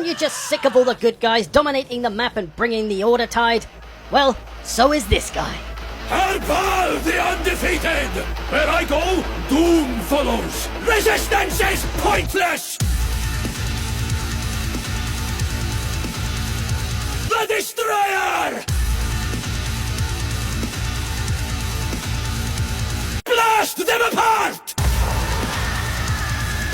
Aren't you just sick of all the good guys dominating the map and bringing the order tide? Well, so is this guy. Herbal the undefeated! Where I go, doom follows! Resistance is pointless! The Destroyer! Blast them apart!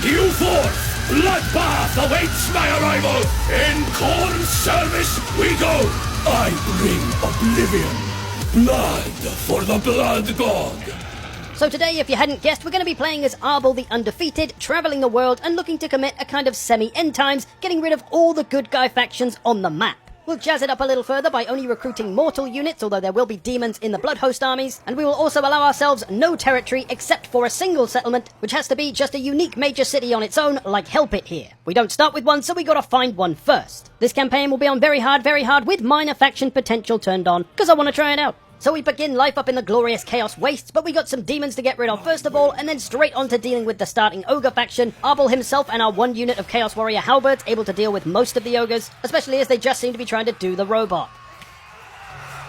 Due forth! Bloodbath awaits my arrival! In Khorne's service we go! I bring oblivion! Blood for the Blood God! So today, if you hadn't guessed, we're going to be playing as Arbol the Undefeated, travelling the world and looking to commit a kind of semi-end times, getting rid of all the good guy factions on the map. We'll jazz it up a little further by only recruiting mortal units, although there will be demons in the Blood Host armies, and we will also allow ourselves no territory except for a single settlement, which has to be just a unique major city on its own, like Hellpit here. We don't start with one, so we gotta find one first. This campaign will be on very hard, with minor faction potential turned on, because I want to try it out. So we begin life up in the glorious Chaos Wastes, but we got some demons to get rid of first of all, and then straight on to dealing with the starting Ogre faction, Arbol himself and our one unit of Chaos Warrior Halberds able to deal with most of the Ogres, especially as they just seem to be trying to do the robot.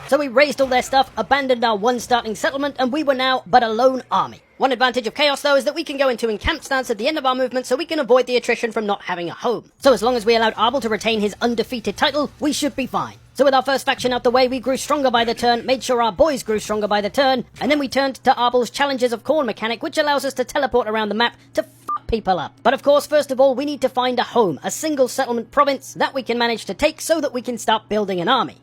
So we raised all their stuff, abandoned our one starting settlement, and we were now but a lone army. One advantage of Chaos, though, is that we can go into encamp stance at the end of our movement so we can avoid the attrition from not having a home. So as long as we allowed Arbol to retain his undefeated title, we should be fine. So with our first faction out the way, we grew stronger by the turn, made sure our boys grew stronger by the turn, and then we turned to Arbol's Challenges of Khorne mechanic, which allows us to teleport around the map to fuck people up. But of course, first of all, we need to find a home, a single settlement province that we can manage to take so that we can start building an army.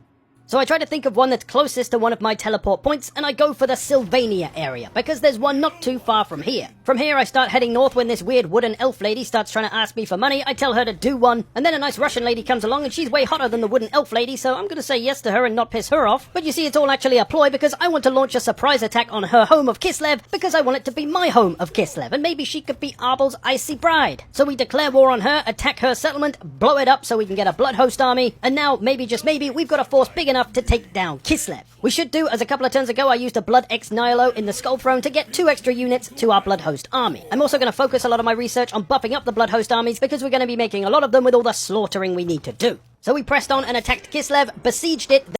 So I try to think of one that's closest to one of my teleport points, and I go for the Sylvania area, because there's one not too far from here. From here, I start heading north when this weird wooden elf lady starts trying to ask me for money. I tell her to do one, and then a nice Russian lady comes along, and she's way hotter than the wooden elf lady, so I'm gonna say yes to her and not piss her off. But you see, it's all actually a ploy, because I want to launch a surprise attack on her home of Kislev, because I want it to be my home of Kislev, and maybe she could be Arbol's icy bride. So we declare war on her, attack her settlement, blow it up so we can get a Blood Host army, and now, maybe just maybe, we've got a force big enough to take down Kislev. We should do, as a couple of turns ago, I used a Blood X Nihilo in the Skull Throne to get 2 extra units to our Blood Host army. I'm also going to focus a lot of my research on buffing up the Blood Host armies because we're going to be making a lot of them with all the slaughtering we need to do. So we pressed on and attacked Kislev, besieged it,